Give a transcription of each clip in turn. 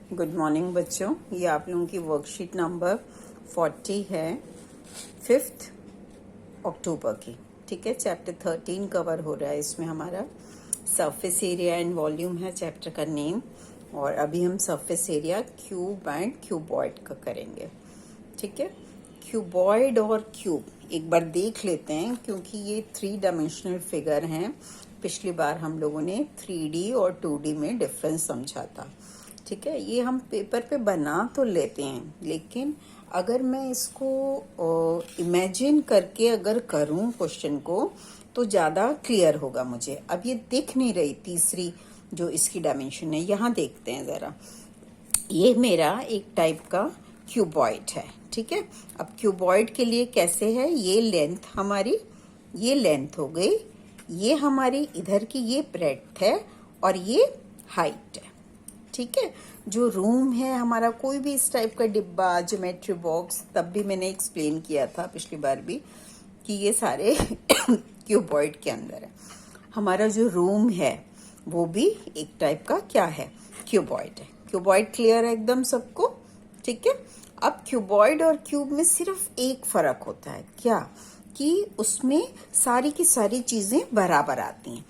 Good morning बच्चों। ये आप लोगों की वर्कशीट नंबर 40 है, 5 अक्टूबर की। ठीक है, चैप्टर 13 कवर हो रहा है। इसमें हमारा सरफेस एरिया एंड वॉल्यूम है चैप्टर का नेम। और अभी हम surface area cube and cuboid का करेंगे। ठीक है, क्यूबॉइड और क्यूब एक बार देख लेते हैं, क्योंकि ये 3 डायमेंशनल फिगर हैं। पिछली बार हम लोगों ने 3D और 2D में डिफरेंस समझा था। ठीक है, ये हम पेपर पे बना तो लेते हैं, लेकिन अगर मैं इसको इमेजिन करके अगर करूं क्वेश्चन को तो ज़्यादा क्लियर होगा मुझे। अब ये दिख नहीं रही तीसरी जो इसकी डायमेंशन है, यहाँ देखते हैं ज़रा। ये मेरा एक टाइप का क्यूबॉइड है। ठीक है, अब क्यूबॉइड के लिए कैसे है, ये लेंथ हमारी, ये लेंथ हो गई, ये हमारी इधर की ये ब्रेड्थ है और ये हाइट है। ठीक है, जो रूम है हमारा, कोई भी इस टाइप का डिब्बा, ज्योमेट्री बॉक्स, तब भी मैंने एक्सप्लेन किया था पिछली बार भी कि ये सारे क्यूबॉइड के अंदर है। हमारा जो रूम है वो भी एक टाइप का क्या है, क्यूबॉइड है। क्यूबॉइड क्लियर है एकदम सबको। ठीक है, अब क्यूबॉइड और क्यूब में सिर्फ एक फर्क होता है, क्या कि उसमें सारी की सारी चीजें बराबर आती हैं।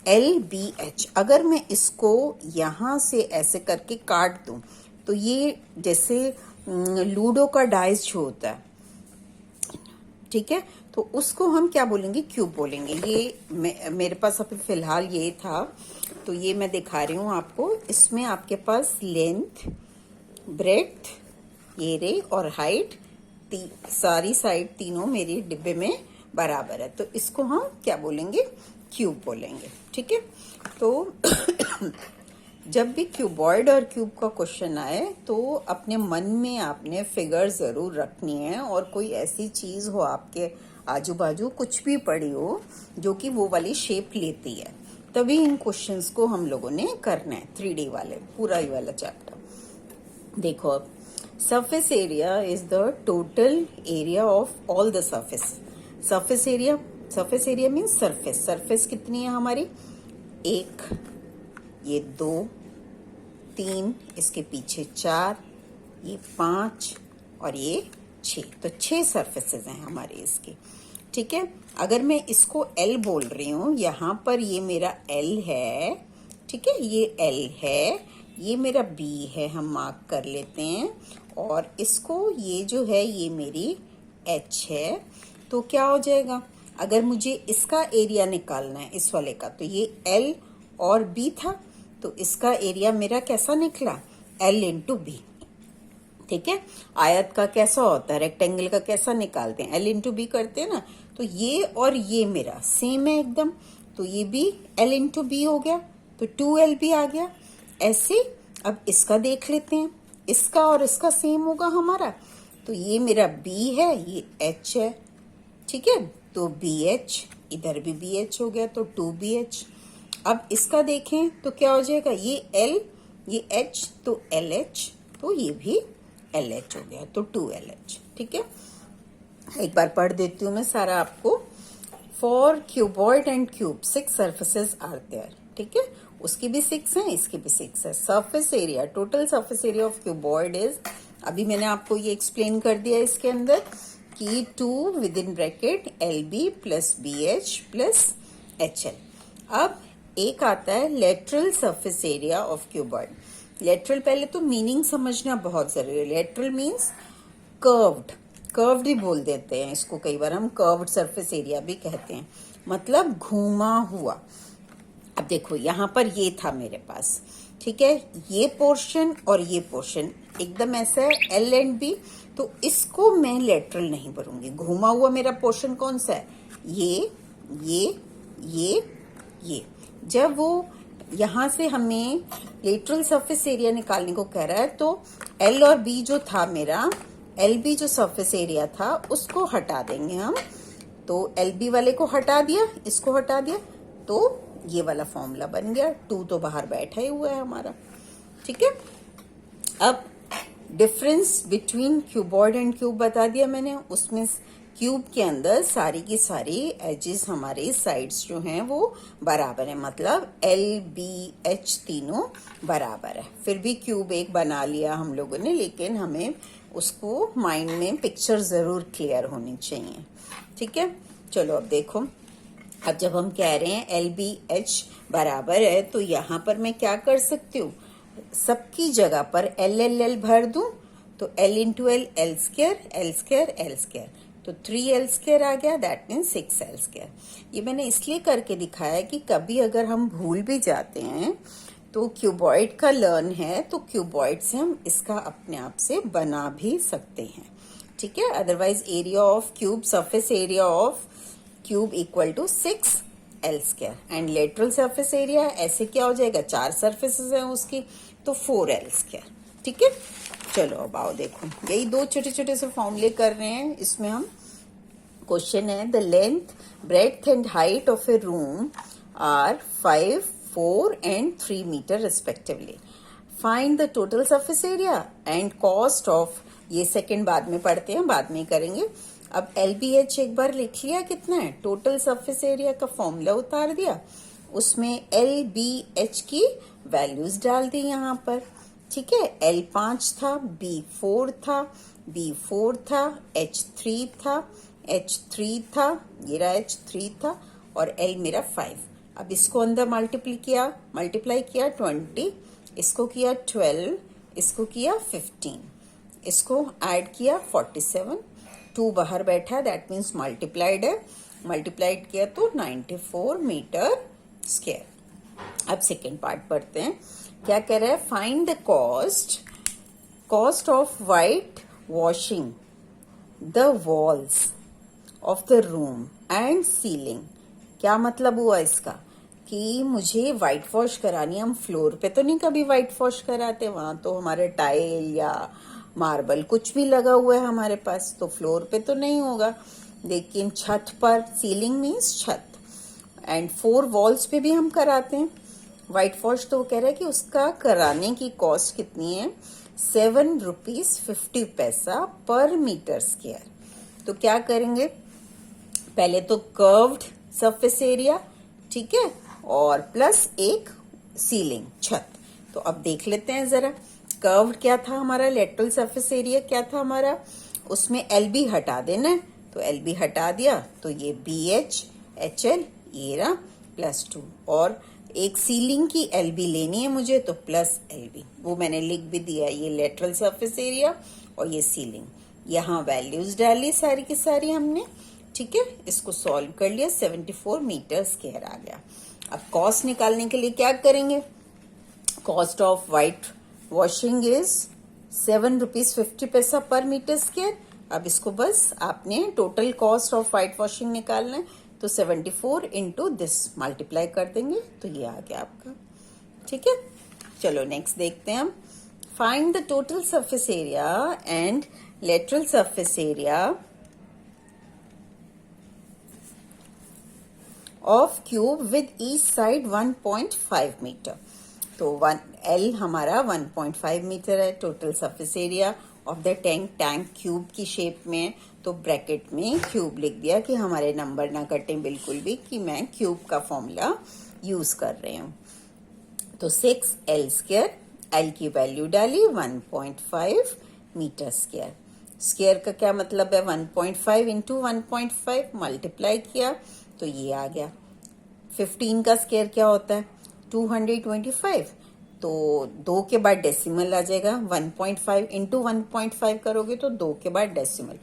LBH, अगर मैं इसको यहां से ऐसे करके काट दूं तो ये जैसे लूडो का डाइस जो होता है, ठीक है, तो उसको हम क्या बोलेंगे, क्यूब बोलेंगे। ये मेरे पास अभी फिलहाल ये था, तो ये मैं दिखा रही हूं आपको। इसमें आपके पास लेंथ, ब्रेड्थ, ये रे और हाइट, सारी साइड तीनों मेरे डिब्बे में बराबर है, तो इसको हम क्या बोलेंगे, क्यूब बोलेंगे। ठीक है, तो जब भी क्यूबॉइड और क्यूब का क्वेश्चन आए तो अपने मन में आपने फिगर जरूर रखनी है, और कोई ऐसी चीज हो आपके आजू बाजू, कुछ भी पड़ी हो जो कि वो वाली शेप लेती है, तभी इन क्वेश्चंस को हम लोगों ने करना है। 3D वाले पूरा ही वाला चैप्टर देखो। अब surface area is the total area of all the surface. Surface area means surface. Surface कितनी है हमारी, 1, ये 2, 3, इसके पीछे 4, ये 5 और ये 6, तो 6 सरफेसेस हैं हमारे इसके। ठीक है, अगर मैं इसको L बोल रही हूं, यहां पर ये मेरा L है। ठीक है, ये L है, ये मेरा B है, हम मार्क कर लेते हैं। और इसको ये जो है ये मेरी H है। तो क्या हो जाएगा, अगर मुझे इसका एरिया निकालना है इस वाले का, तो ये L और B था, तो इसका एरिया मेरा कैसा निकला, L इंटू B। ठीक है, आयत का कैसा होता है, रेक्टेंगल का कैसा निकालते हैं, L इंटू B करते हैं ना। तो ये और ये मेरा सेम है एकदम, तो ये भी L इंटू B हो गया, तो 2LB आ गया। ऐसे अब इसका देख लेते हैं, इसका और इसका सेम होगा हमारा, तो ये मेरा B है, ये H है। ठीक है, तो BH, इधर भी BH हो गया, तो 2BH। अब इसका देखें तो क्या हो जाएगा, ये L, ये H, तो LH, तो ये भी LH हो गया, तो 2LH। ठीक है, एक बार पढ़ देती हूँ मैं सारा आपको। For cuboid and cube 6 surfaces are there. ठीक है, उसकी भी 6 है, इसकी भी 6 है। Surface area, total surface area of cuboid is, अभी मैंने आपको ये एक्सप्लेन कर दिया इसके अंदर कि 2 with in bracket LB plus BH plus HL। अब एक आता है lateral surface area of cuboid. Lateral, पहले तो मीनिंग समझना बहुत जरूरी है। लेटरल मीन्स कर्व्ड, कर्व्ड ही बोल देते हैं इसको, कई बार हम कर्व्ड सरफेस एरिया भी कहते हैं, मतलब घूमा हुआ। अब देखो यहाँ पर ये था मेरे पास, ठीक है, ये पोर्शन और ये पोर्शन एकदम ऐसा है L एंड B, तो इसको मैं लेटरल नहीं भरूंगी। घूमा हुआ मेरा पोर्शन कौन सा है, ये। जब वो यहां से हमें लेटरल सरफेस एरिया निकालने को कह रहा है, तो L और B जो था मेरा, LB जो सरफेस एरिया था उसको हटा देंगे हम। तो LB वाले को हटा दिया, इसको हटा दिया, तो ये वाला फॉर्मूला बन गया। 2 तो बाहर बैठा ही हुआ है हमारा। ठीक है, अब difference between cuboid and cube बता दिया मैंने। उसमें क्यूब के अंदर सारी की सारी एजेस हमारे साइड्स जो हैं वो बराबर है, मतलब LBH तीनों बराबर है। फिर भी क्यूब एक बना लिया हम लोगों ने, लेकिन हमें उसको माइंड में पिक्चर जरूर क्लियर होनी चाहिए। ठीक है, चलो अब देखो, अब जब हम कह रहे हैं LBH बराबर है तो यहाँ पर मैं क्या कर सकती हूँ, सबकी जगह पर LLL भर दूं, तो L into L, L square, L square, L square, तो 3L स्क्र आ गया, दैट मीन 6L स्क्र। ये मैंने इसलिए करके दिखाया कि कभी अगर हम भूल भी जाते हैं तो क्यूबॉइड का लर्न है, तो क्यूबॉइड से हम इसका अपने आप से बना भी सकते हैं। ठीक है, otherwise area of cube, surface area of cube equal to 6L square, and lateral surface area ऐसे क्या हो जाएगा, 4 सरफेसेस हैं उसकी, तो 4L स्क्र। ठीक है, चलो अब आओ देखो, यही दो छोटे छोटे से फॉर्मूले कर रहे हैं। इसमें हम क्वेश्चन है, the length, breadth and height of a room are 5, 4 एंड 3 meter respectively. Find the total surface area and cost of, ये सेकंड बाद में पढ़ते हैं, बाद में करेंगे। अब LBH एक बार लिख लिया, कितना है टोटल सरफेस एरिया का फॉर्मूला उतार दिया, उसमें LBH की वैल्यूज डाल दी यहाँ पर। ठीक है, L 5 था, B 4 था, B 4 था, H 3 था, H 3 था, ये रहा H 3 था, और L मेरा 5। अब इसको अंदर मल्टीप्लाई किया 20, इसको किया 12, इसको किया 15, इसको ऐड किया 47, 2 बाहर बैठा, दैट मीन्स मल्टीप्लाइड है, मल्टीप्लाइड किया तो 94 मीटर स्क्वायर। अब सेकेंड पार्ट पढ़ते हैं, क्या कह रहा है, find the cost of white washing the walls of the room and ceiling. क्या मतलब हुआ इसका, कि मुझे व्हाइट वॉश करानी, हम फ्लोर पे तो नहीं कभी व्हाइट वॉश कराते, वहां तो हमारे टाइल या मार्बल कुछ भी लगा हुआ है हमारे पास, तो फ्लोर पे तो नहीं होगा, लेकिन छत पर, सीलिंग मीन्स छत, एंड 4 वॉल्स पे भी हम कराते हैं व्हाइट वॉश। तो वो कह रहा है कि उसका कराने की कॉस्ट कितनी है, 7 रुपीज 50 पैसा पर मीटर स्क्वायर। तो क्या करेंगे, पहले तो कर्व्ड सरफेस एरिया, ठीक है, और प्लस एक सीलिंग, छत। तो अब देख लेते हैं जरा, कर्व्ड क्या था हमारा, लेटरल सरफेस एरिया क्या था हमारा, उसमें LB हटा देना है, तो LB हटा दिया, तो ये BH HL ये रहा +2, और एक सीलिंग की LB लेनी है मुझे, तो प्लस LB, वो मैंने लिख भी दिया, ये लेटरल सरफेस एरिया और ये सीलिंग। यहाँ वैल्यूज डाली सारी की सारी हमने। ठीक है, इसको सॉल्व कर लिया, 74 मीटर स्क्वायर आ गया। अब कॉस्ट निकालने के लिए क्या करेंगे, cost of white washing is 7 rupees 50 पैसा पर मीटर स्क्वायर। अब इसको बस आपने total cost of white washing निकालना है, तो 74 इंटू दिस मल्टीप्लाई कर देंगे, तो ये आ गया आपका। ठीक है, चलो नेक्स्ट देखते हैं हम, find the total surface area and lateral surface area of cube with each side 1.5 meter. तो L हमारा 1.5 मीटर है, total surface area of the tank cube की शेप में, तो ब्रैकेट में क्यूब लिख दिया कि हमारे नंबर ना कटे बिल्कुल भी, कि मैं क्यूब का फॉर्मूला यूज कर रही हूँ। तो 6L स्क्वायर, L की वैल्यू डाली 1.5 मीटर स्क्वायर। स्क्वायर का क्या मतलब है, 1.5 इंटू 1.5 मल्टीप्लाई किया, तो ये आ गया। 15 का स्क्वायर क्या होता है, 225, तो 2 के बाद डेसिमल आ जाएगा, 1.5 इंटू 1.5 करोगे तो 2 के बाद डेसिमल,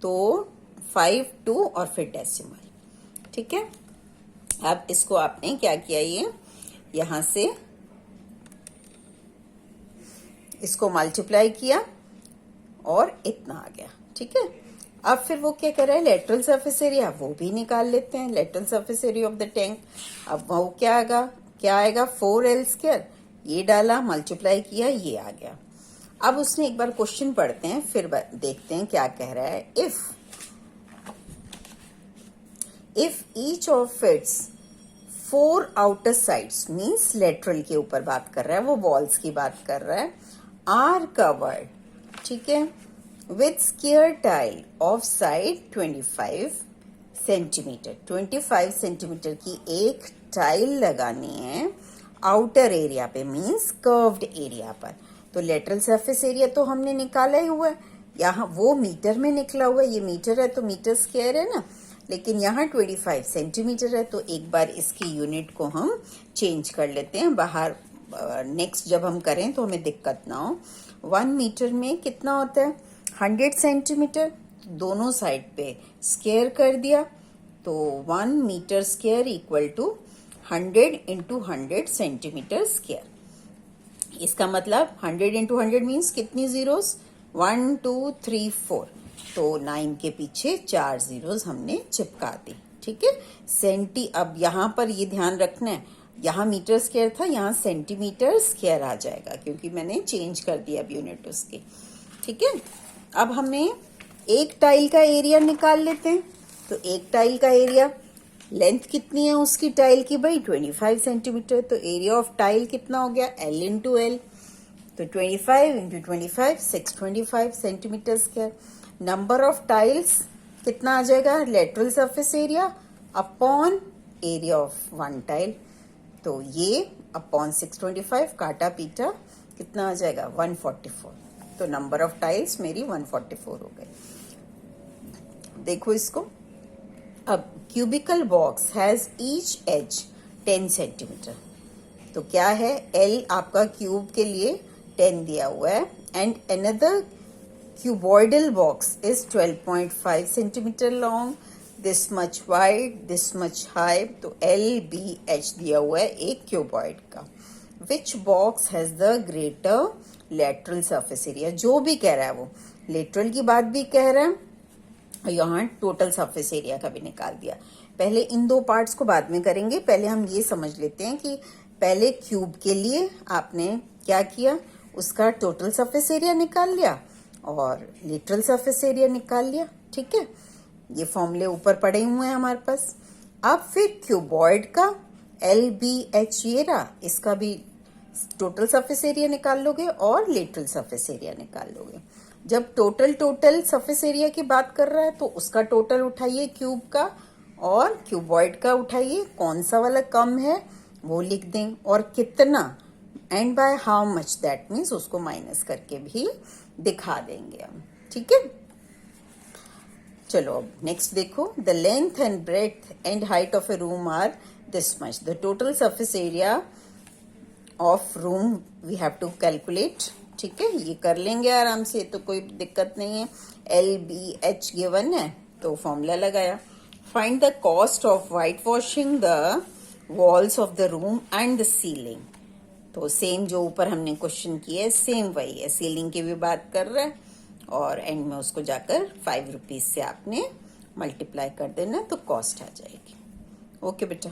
तो 5 2 और फिर डेसिमल। ठीक है, अब इसको आपने क्या किया, ये यहां से इसको मल्टीप्लाई किया और इतना आ गया। ठीक है, अब फिर वो क्या कर रहा है, लेटरल सरफेस एरिया वो भी निकाल लेते हैं, lateral surface area of the tank. अब वो क्या आएगा 4L स्क्वायर, ये डाला मल्टीप्लाई किया, ये आ गया। अब उसने एक बार क्वेश्चन पढ़ते हैं, फिर देखते हैं क्या कह रहा है। If each of its 4 outer sides, means lateral के ऊपर बात कर रहा है, वो वॉल्स की बात कर रहा है, आर कवर्ड, ठीक है, with square tile of side 25 centimetre. 25 centimetre की एक टाइल लगानी है आउटर एरिया पे, मींस कर्व्ड एरिया पर। तो लेटरल सरफेस एरिया तो हमने निकाला ही हुआ है, यहाँ वो मीटर में निकला हुआ है, ये मीटर है तो मीटर स्क्वायर है ना, लेकिन यहाँ 25 सेंटीमीटर है। तो एक बार इसकी यूनिट को हम चेंज कर लेते हैं बाहर, नेक्स्ट जब हम करें तो हमें दिक्कत ना हो। 1 मीटर में कितना होता है 100 सेंटीमीटर, दोनों साइड पे स्क्वायर कर दिया तो 1 meter square equal to 100 into 100 centimeter square. इसका मतलब 100 इंटू 100 मीन्स कितनी जीरोस, 1 2 3 4, तो 9 के पीछे 4 जीरोस हमने चिपका दी। ठीक है, सेंटी, अब यहाँ पर ये ध्यान रखना है, यहाँ मीटर स्क्वायर था, यहाँ सेंटीमीटर स्क्वायर आ जाएगा क्योंकि मैंने चेंज कर दिया अब यूनिट उसकी। ठीक है, अब हमें एक टाइल का एरिया निकाल लेते हैं। तो एक टाइल का एरिया, लेंथ कितनी है उसकी टाइल की भाई 25 सेंटीमीटर, तो एरिया ऑफ टाइल कितना हो गया L इंटू एल, तो 25 into 25 625 centimetre square. Number of tiles कितना आ जाएगा, lateral surface area upon area of one tile, तो ये अपॉन 625 काटा पीटा कितना आ जाएगा 144। तो नंबर ऑफ टाइल्स मेरी 144 हो गई। देखो इसको, अब cubical box has each edge 10 centimeter, तो क्या है L आपका क्यूब के लिए 10 दिया हुआ है, and another cuboidal box is 12.5 centimeter long, this much wide, this much high, तो LBH दिया हुआ है एक क्यूबॉइड का। Which box has the greater lateral surface area, जो भी कह रहा है वो लेटरल की बात भी कह रहा है, यहाँ टोटल सरफेस एरिया का भी निकाल दिया। पहले इन दो पार्ट्स को बाद में करेंगे, पहले हम ये समझ लेते हैं कि पहले क्यूब के लिए आपने क्या किया, उसका टोटल सरफेस एरिया निकाल लिया और लेटरल सरफेस एरिया निकाल लिया। ठीक है, ये फॉर्मूले ऊपर पड़े हुए हैं हमारे पास। अब फिर क्यूबॉइड का LBH ये रहा, इसका भी टोटल सरफेस एरिया निकाल लोगे और लेटरल सरफेस एरिया निकाल लोगे। जब टोटल सरफेस एरिया की बात कर रहा है तो उसका टोटल उठाइए क्यूब का और क्यूबॉइड का उठाइए, कौन सा वाला कम है वो लिख दें और कितना and by how much, that means उसको माइनस करके भी दिखा देंगे हम। ठीक है, चलो अब नेक्स्ट देखो, the length and breadth and height of a room are this much, the total surface area of room we have to calculate. ठीक है, ये कर लेंगे आराम से, तो कोई दिक्कत नहीं है। LBH गिवन है तो फॉर्मूला लगाया। Find the cost of white washing the walls of the room and the ceiling, तो सेम जो ऊपर हमने क्वेश्चन किया है सेम वही है, सीलिंग की भी बात कर रहा है और एंड में उसको जाकर 5 रुपीज से आपने मल्टीप्लाई कर देना तो कॉस्ट आ जाएगी। ओके बेटा।